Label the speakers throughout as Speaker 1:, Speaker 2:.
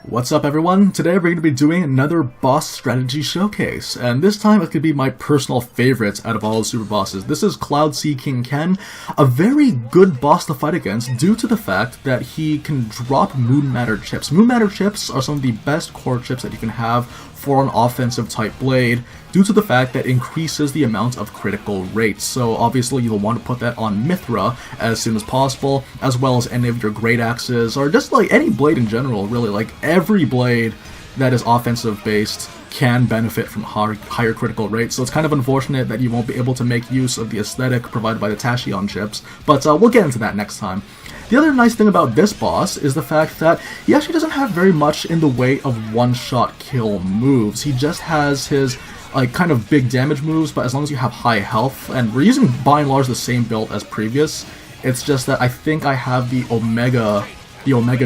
Speaker 1: What's up everyone? Today we're going to be doing another boss strategy showcase, and this time it could be my personal favorite out of all the super bosses. This is Cloud Sea King Ken, a very good boss to fight against due to the fact that he can drop Moon Matter chips. Moon Matter chips are some of the best core chips that you can have for an offensive type blade due to the fact that it increases the amount of critical rates. So obviously you'll want to put that on Mithra as soon as possible, as well as any of your great axes, or just like any blade in general, really. Like every blade that is offensive based can benefit from higher critical rates, so it's kind of unfortunate that you won't be able to make use of the aesthetic provided by the Tachyon chips, but we'll get into that next time. The other nice thing about this boss is the fact that he actually doesn't have very much in the way of one-shot kill moves. He just has his like kind of big damage moves, but as long as you have high health, and we're using by and large the same build as previous, it's just that I think I have the Omega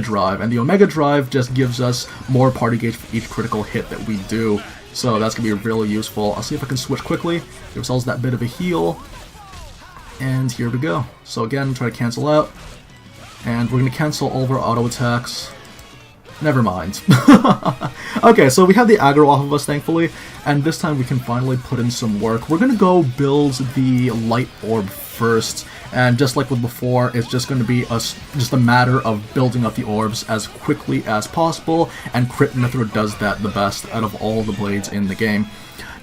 Speaker 1: Drive, and the Omega Drive just gives us more party gauge for each critical hit that we do, so that's going to be really useful. I'll see if I can switch quickly, give ourselves that bit of a heal, and here we go. So again, try to cancel out, and we're going to cancel all of our auto attacks. Never mind. Okay, so we have the aggro off of us, thankfully, and this time we can finally put in some work. We're going to go build the light orb first, and just like with before, it's just going to be just a matter of building up the orbs as quickly as possible, and Crit Mithra does that the best out of all the blades in the game.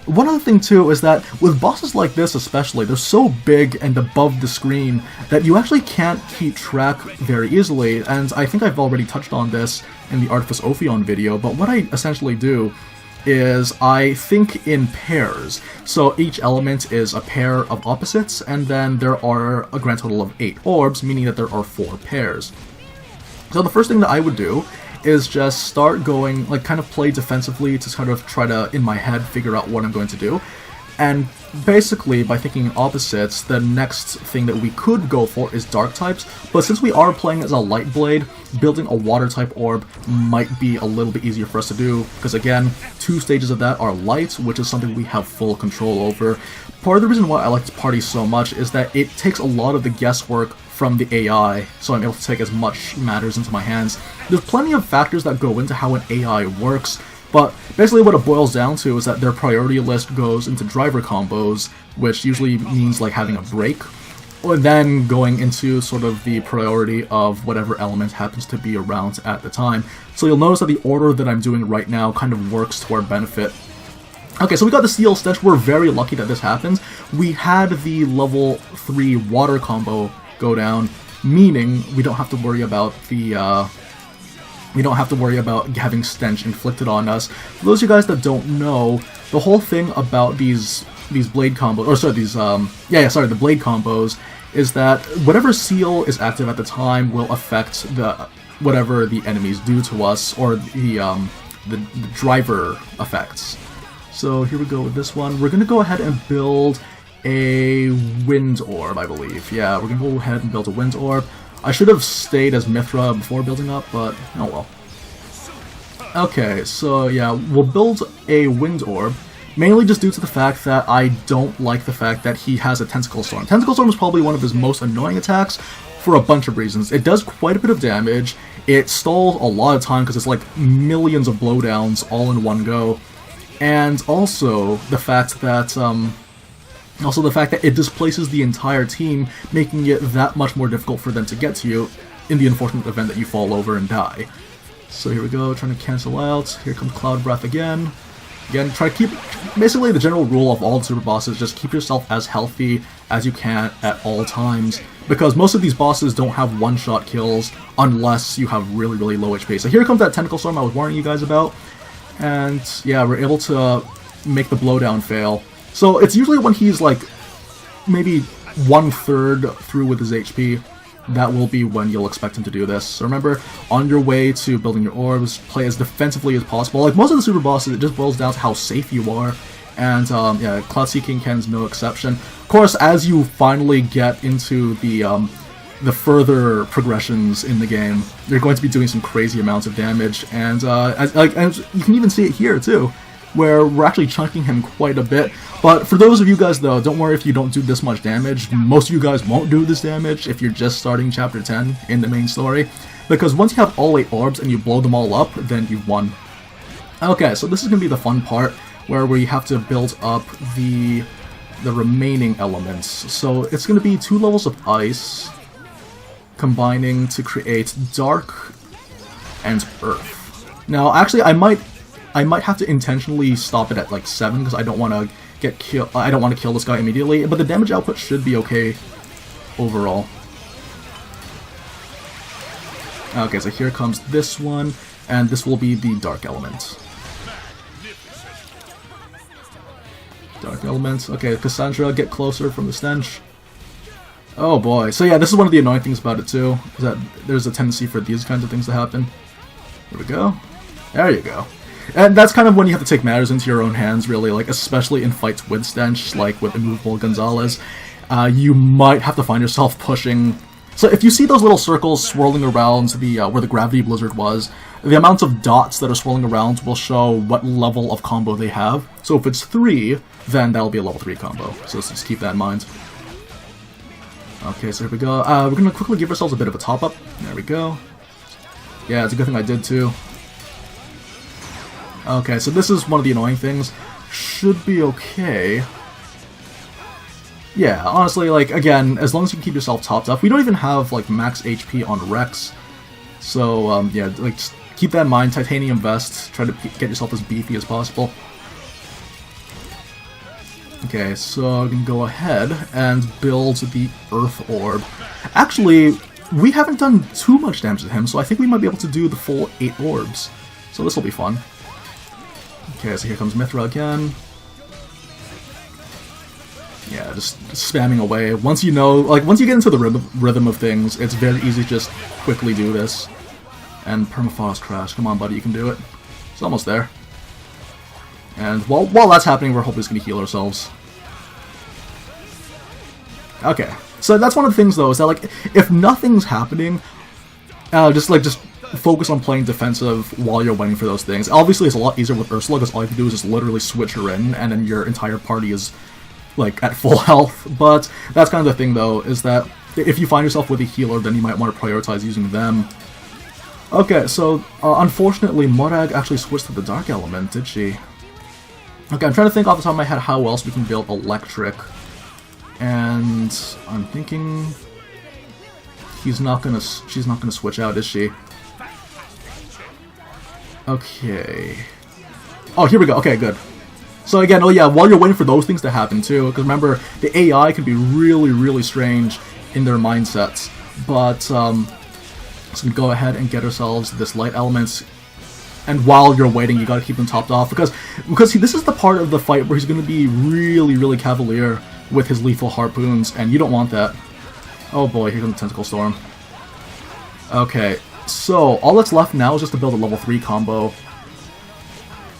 Speaker 1: One other thing too is that with bosses like this especially, they're so big and above the screen that you actually can't keep track very easily, and I think I've already touched on this in the Artifice Ophion video, but what I essentially do is I think in pairs. So each element is a pair of opposites, and then there are a grand total of 8 orbs, meaning that there are 4 pairs. So the first thing that I would do is just start going, like kind of play defensively to kind of try to, in my head, figure out what I'm going to do. And basically, by thinking in opposites, the next thing that we could go for is dark types, but since we are playing as a light blade, building a water type orb might be a little bit easier for us to do, because again, 2 stages of that are light, which is something we have full control over. Part of the reason why I like this party so much is that it takes a lot of the guesswork from the AI, so I'm able to take as much matters into my hands. There's plenty of factors that go into how an AI works, but basically what it boils down to is that their priority list goes into driver combos, which usually means like having a break, or then going into sort of the priority of whatever element happens to be around at the time. So you'll notice that the order that I'm doing right now kind of works to our benefit. Okay, so we got the Steel Stench. We're very lucky that this happened. We had the level 3 water combo go down, meaning we don't have to worry about the having stench inflicted on us. For those of you guys that don't know, the whole thing about these blade combos, or sorry, the blade combos, is that whatever seal is active at the time will affect whatever the enemies do to us, or the driver effects. So here we go with this one. We're gonna go ahead and build a wind orb, I believe. Yeah, we're gonna go ahead and build a wind orb. I should have stayed as Mithra before building up, but oh well. Okay, so yeah, we'll build a wind orb, mainly just due to the fact that I don't like the fact that he has a Tentacle Storm. Tentacle Storm is probably one of his most annoying attacks for a bunch of reasons. It does quite a bit of damage, it stalls a lot of time because it's like millions of blowdowns all in one go, and also the fact that it displaces the entire team, making it that much more difficult for them to get to you in the unfortunate event that you fall over and die. So here we go, trying to cancel out. Here comes Cloud Breath again. Again, try to keep, basically the general rule of all the super bosses, just keep yourself as healthy as you can at all times, because most of these bosses don't have one-shot kills unless you have really, really low HP. So here comes that Tentacle Storm I was warning you guys about, and yeah, we're able to make the blowdown fail. So it's usually when he's like maybe 1/3 through with his HP, that will be when you'll expect him to do this. So remember, on your way to building your orbs, play as defensively as possible. Like most of the super bosses, it just boils down to how safe you are, and yeah, Cloud Sea King Ken's no exception. Of course, as you finally get into the further progressions in the game, you're going to be doing some crazy amounts of damage, and as you can even see it here too. where we're actually chunking him quite a bit. But for those of you guys, though, don't worry if you don't do this much damage. Most of you guys won't do this damage if you're just starting Chapter 10 in the main story, because once you have all 8 orbs and you blow them all up, then you've won. Okay, so this is going to be the fun part, where we have to build up the remaining elements. So it's going to be 2 levels of ice, combining to create dark and earth. Now, actually, I might have to intentionally stop it at like 7 because I don't want to get killed. I don't want to kill this guy immediately, but the damage output should be okay overall. Okay, so here comes this one, and this will be the dark element. Dark elements. Okay, Cassandra, get closer from the stench. Oh boy. So yeah, this is one of the annoying things about it too, is that there's a tendency for these kinds of things to happen. There we go. There you go. And that's kind of when you have to take matters into your own hands, really, like, especially in fights with stench, like with Immovable Gonzalez. You might have to find yourself pushing. So if you see those little circles swirling around the where the gravity blizzard was, the amount of dots that are swirling around will show what level of combo they have. So if it's 3, then that'll be a level 3 combo. So let's just keep that in mind. Okay, so here we go. We're gonna quickly give ourselves a bit of a top up. There we go. Yeah, it's a good thing I did too. Okay, so this is one of the annoying things. Should be okay. Yeah, honestly, like, again, as long as you can keep yourself topped up. We don't even have, like, max HP on Rex. So, yeah, like, just keep that in mind. Titanium vest. Try to get yourself as beefy as possible. Okay, so we can go ahead and build the Earth Orb. Actually, we haven't done too much damage to him, so I think we might be able to do the full 8 orbs. So this will be fun. Okay, so here comes Mithra again. Yeah, just spamming away. Once you know, like, once you get into the rhythm of things, it's very easy to just quickly do this. And Permafrost Crash. Come on, buddy, you can do it. It's almost there. And while that's happening, we're hopefully just going to heal ourselves. Okay, so that's one of the things, though, is that, like, if nothing's happening, just focus on playing defensive while you're waiting for those things. Obviously, it's a lot easier with Ursula, because all you have to do is just literally switch her in, and then your entire party is, like, at full health. But that's kind of the thing, though, is that if you find yourself with a healer, then you might want to prioritize using them. Okay, so, unfortunately, Morag actually switched to the Dark Element, did she? Okay, I'm trying to think off the top of my head how else we can build Electric. And I'm thinking she's not gonna switch out, is she? Okay. Oh, here we go. Okay, good. So again, oh yeah, while you're waiting for those things to happen too, because remember, the AI can be really, really strange in their mindsets. But, so we go ahead and get ourselves this light elements. And while you're waiting, you gotta keep them topped off, because this is the part of the fight where he's gonna be really, really cavalier with his lethal harpoons, and you don't want that. Oh boy, here comes the Tentacle Storm. Okay, so all that's left now is just to build a level 3 combo.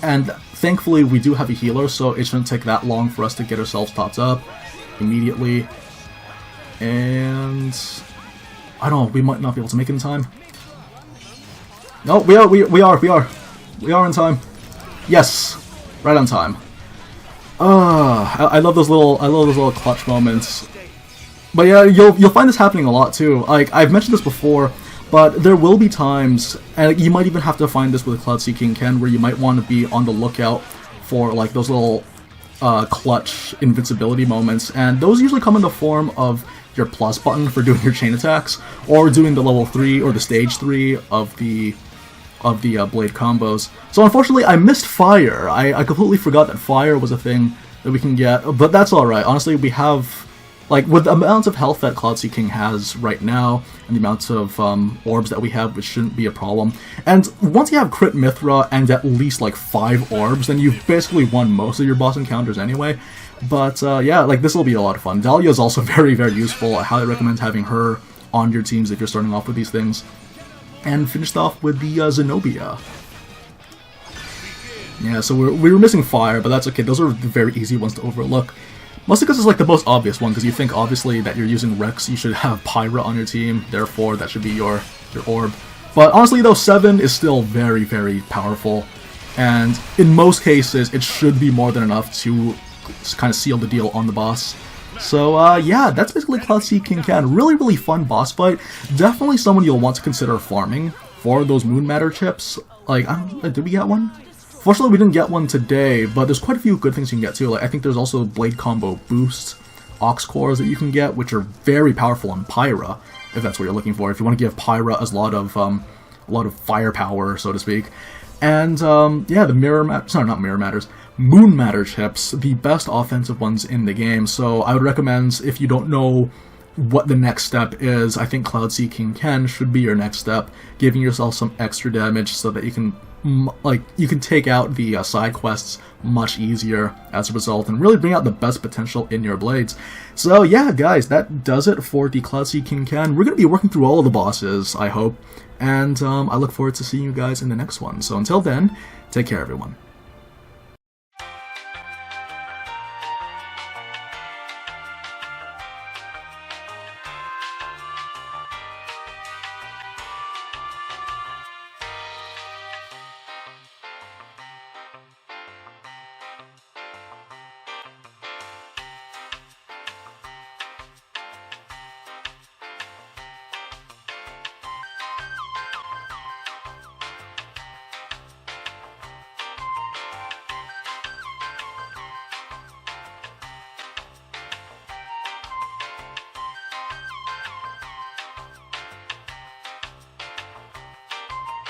Speaker 1: And thankfully, we do have a healer, so it shouldn't take that long for us to get ourselves topped up immediately. And I don't know, we might not be able to make it in time. No, we are in time. Yes, right on time. I love those little clutch moments. But yeah, you'll find this happening a lot too. Like, I've mentioned this before, but there will be times, and you might even have to find this with Cloud Seeking Ken, where you might want to be on the lookout for, like, those little clutch invincibility moments, and those usually come in the form of your plus button for doing your chain attacks, or doing the level 3 or the stage 3 of the blade combos. So unfortunately, I missed fire. I completely forgot that fire was a thing that we can get, but that's alright. Honestly, we have, like, with the amount of health that Cloud Seeking has right now, and the amount of orbs that we have, which shouldn't be a problem. And once you have Crit Mithra and at least, like, 5 orbs, then you've basically won most of your boss encounters anyway. But, yeah, like, this will be a lot of fun. Dahlia is also very, very useful. I highly recommend having her on your teams if you're starting off with these things. And finished off with the Zenobia. Yeah, so we were missing fire, but that's okay. Those are very easy ones to overlook. Mostly because it's, like, the most obvious one, because you think, obviously, that you're using Rex, you should have Pyra on your team, therefore that should be your orb. But honestly, though, 7 is still very, very powerful. and in most cases, it should be more than enough to kind of seal the deal on the boss. So, yeah, that's basically Cloud Sea King Can. Really, really fun boss fight. Definitely someone you'll want to consider farming for those Moon Matter chips. Like, I don't know, did we get one? Fortunately, we didn't get one today, but there's quite a few good things you can get too. Like, I think there's also Blade Combo Boosts, Ox Cores that you can get, which are very powerful on Pyra, if that's what you're looking for. If you want to give Pyra a lot of firepower, so to speak. And, yeah, the Moon Matter chips, the best offensive ones in the game. So I would recommend, if you don't know what the next step is, I think Cloud Sea King Ken should be your next step, giving yourself some extra damage so that you can, you can take out the side quests much easier as a result, and really bring out the best potential in your blades. So yeah, guys, that does it for the Cloud Sea King Ken. We're going to be working through all of the bosses, I hope, and I look forward to seeing you guys in the next one. So until then, take care, everyone.